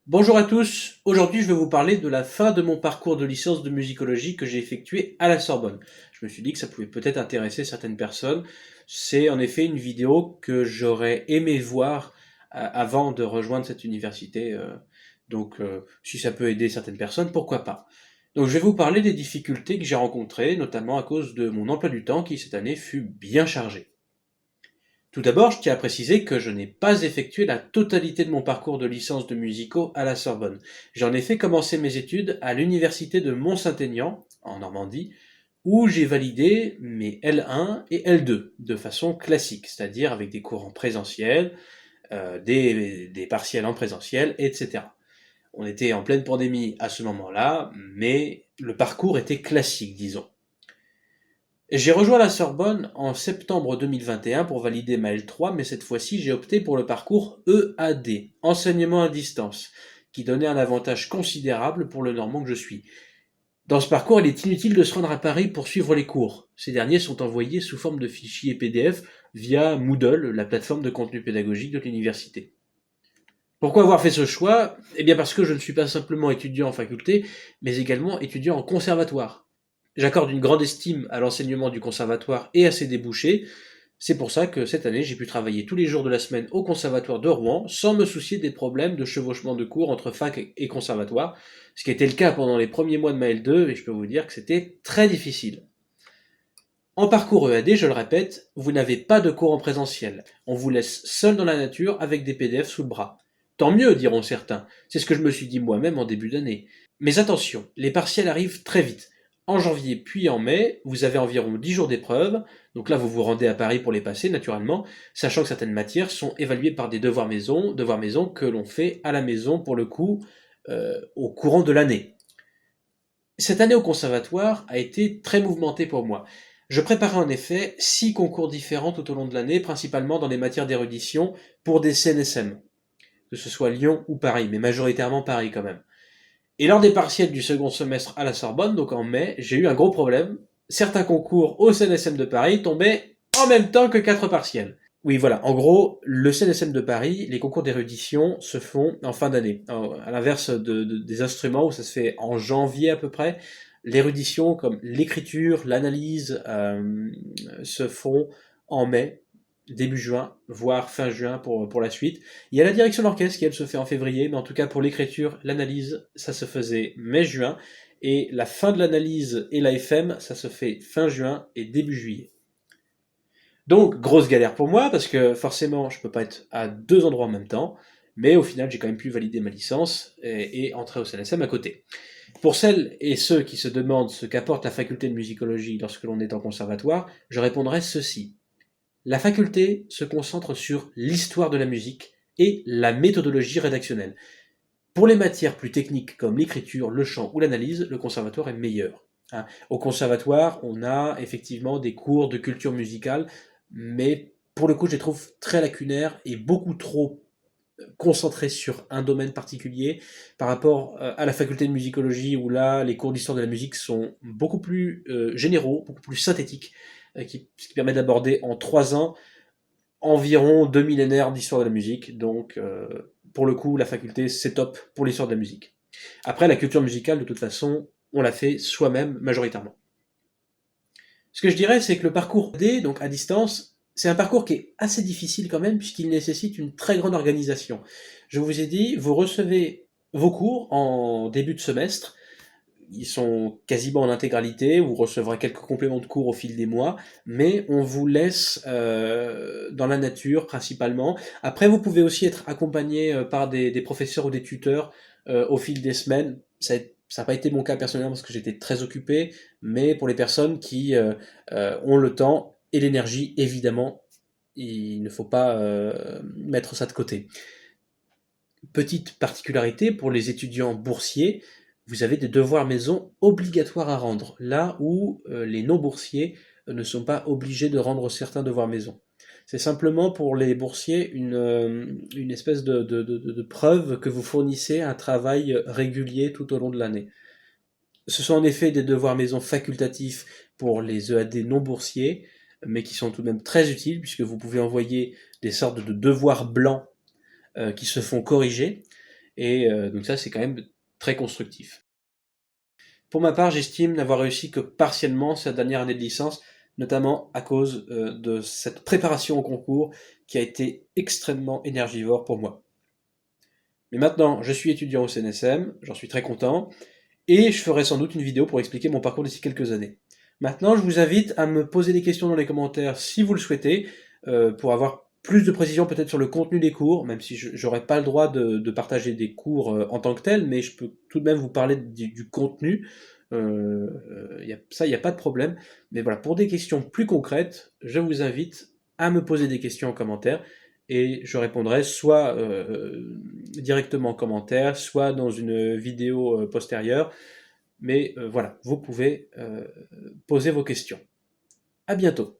Bonjour à tous, aujourd'hui je vais vous parler de la fin de mon parcours de licence de musicologie que j'ai effectué à la Sorbonne. Je me suis dit que ça pouvait peut-être intéresser certaines personnes. C'est en effet une vidéo que j'aurais aimé voir avant de rejoindre cette université. Si ça peut aider certaines personnes, pourquoi pas. Donc je vais vous parler des difficultés que j'ai rencontrées, notamment à cause de mon emploi du temps qui cette année fut bien chargé. Tout d'abord, je tiens à préciser que je n'ai pas effectué la totalité de mon parcours de licence de musicaux à la Sorbonne. J'en ai fait commencer mes études à l'université de Mont-Saint-Aignan, en Normandie, où j'ai validé mes L1 et L2 de façon classique, c'est-à-dire avec des cours en présentiel, des partiels en présentiel, etc. On était en pleine pandémie à ce moment-là, mais le parcours était classique, disons. J'ai rejoint la Sorbonne en septembre 2021 pour valider ma L3, mais cette fois-ci j'ai opté pour le parcours EAD, enseignement à distance, qui donnait un avantage considérable pour le normand que je suis. Dans ce parcours, il est inutile de se rendre à Paris pour suivre les cours. Ces derniers sont envoyés sous forme de fichiers PDF via Moodle, la plateforme de contenu pédagogique de l'université. Pourquoi avoir fait ce choix? Eh bien parce que je ne suis pas simplement étudiant en faculté, mais également étudiant en conservatoire. J'accorde une grande estime à l'enseignement du conservatoire et à ses débouchés. C'est pour ça que cette année, j'ai pu travailler tous les jours de la semaine au conservatoire de Rouen sans me soucier des problèmes de chevauchement de cours entre fac et conservatoire, ce qui était le cas pendant les premiers mois de ma L2 et je peux vous dire que c'était très difficile. En parcours EAD, je le répète, vous n'avez pas de cours en présentiel. On vous laisse seul dans la nature avec des PDF sous le bras. Tant mieux, diront certains. C'est ce que je me suis dit moi-même en début d'année. Mais attention, les partiels arrivent très vite. En janvier puis en mai, vous avez environ 10 jours d'épreuves, donc là vous vous rendez à Paris pour les passer naturellement, sachant que certaines matières sont évaluées par des devoirs maison que l'on fait à la maison pour le coup au courant de l'année. Cette année au conservatoire a été très mouvementée pour moi. Je préparais en effet 6 concours différents tout au long de l'année, principalement dans les matières d'érudition pour des CNSM, que ce soit Lyon ou Paris, mais majoritairement Paris quand même. Et lors des partiels du second semestre à la Sorbonne, donc en mai, j'ai eu un gros problème. Certains concours au CNSM de Paris tombaient en même temps que 4 partiels. Oui, voilà. En gros, le CNSM de Paris, les concours d'érudition se font en fin d'année. À l'inverse des instruments où ça se fait en janvier à peu près, l'érudition, comme l'écriture, l'analyse, se font en mai, début juin, voire fin juin pour la suite. Il y a la direction d'orchestre qui, elle, se fait en février, mais en tout cas pour l'écriture, l'analyse, ça se faisait mai-juin, et la fin de l'analyse et la FM, ça se fait fin juin et début juillet. Donc, grosse galère pour moi, parce que forcément, je peux pas être à deux endroits en même temps, mais au final, j'ai quand même pu valider ma licence et entrer au CNSM à côté. Pour celles et ceux qui se demandent ce qu'apporte la faculté de musicologie lorsque l'on est en conservatoire, je répondrai ceci. La faculté se concentre sur l'histoire de la musique et la méthodologie rédactionnelle. Pour les matières plus techniques comme l'écriture, le chant ou l'analyse, le conservatoire est meilleur. Au conservatoire, on a effectivement des cours de culture musicale, mais pour le coup, je les trouve très lacunaires et beaucoup trop concentrés sur un domaine particulier par rapport à la faculté de musicologie où là, les cours d'histoire de la musique sont beaucoup plus généraux, beaucoup plus synthétiques, ce qui permet d'aborder en 3 ans environ 2 millénaires d'histoire de la musique. Donc, pour le coup, la faculté, c'est top pour l'histoire de la musique. Après, la culture musicale, de toute façon, on la fait soi-même majoritairement. Ce que je dirais, c'est que le parcours D, donc à distance, c'est un parcours qui est assez difficile quand même, puisqu'il nécessite une très grande organisation. Je vous ai dit, vous recevez vos cours en début de semestre, ils sont quasiment en intégralité, vous recevrez quelques compléments de cours au fil des mois, mais on vous laisse dans la nature principalement. Après, vous pouvez aussi être accompagné par des professeurs ou des tuteurs au fil des semaines. Ça n'a pas été mon cas personnellement parce que j'étais très occupé, mais pour les personnes qui ont le temps et l'énergie, évidemment, il ne faut pas mettre ça de côté. Petite particularité pour les étudiants boursiers, vous avez des devoirs maison obligatoires à rendre, là où les non-boursiers ne sont pas obligés de rendre certains devoirs maison. C'est simplement pour les boursiers une espèce de preuve que vous fournissez un travail régulier tout au long de l'année. Ce sont en effet des devoirs maison facultatifs pour les EAD non boursiers, mais qui sont tout de même très utiles puisque vous pouvez envoyer des sortes de devoirs blancs qui se font corriger. et donc ça c'est quand même très constructif. Pour ma part, j'estime n'avoir réussi que partiellement cette dernière année de licence, notamment à cause de cette préparation au concours qui a été extrêmement énergivore pour moi. Mais maintenant, je suis étudiant au CNSM, j'en suis très content, et je ferai sans doute une vidéo pour expliquer mon parcours d'ici quelques années. Maintenant, je vous invite à me poser des questions dans les commentaires si vous le souhaitez, pour avoir plus de précision peut-être sur le contenu des cours, même si je n'aurai pas le droit de partager des cours en tant que tel, mais je peux tout de même vous parler du contenu. Ça, il n'y a pas de problème. Mais voilà, pour des questions plus concrètes, je vous invite à me poser des questions en commentaire et je répondrai soit directement en commentaire, soit dans une vidéo postérieure. Mais voilà, vous pouvez poser vos questions. À bientôt.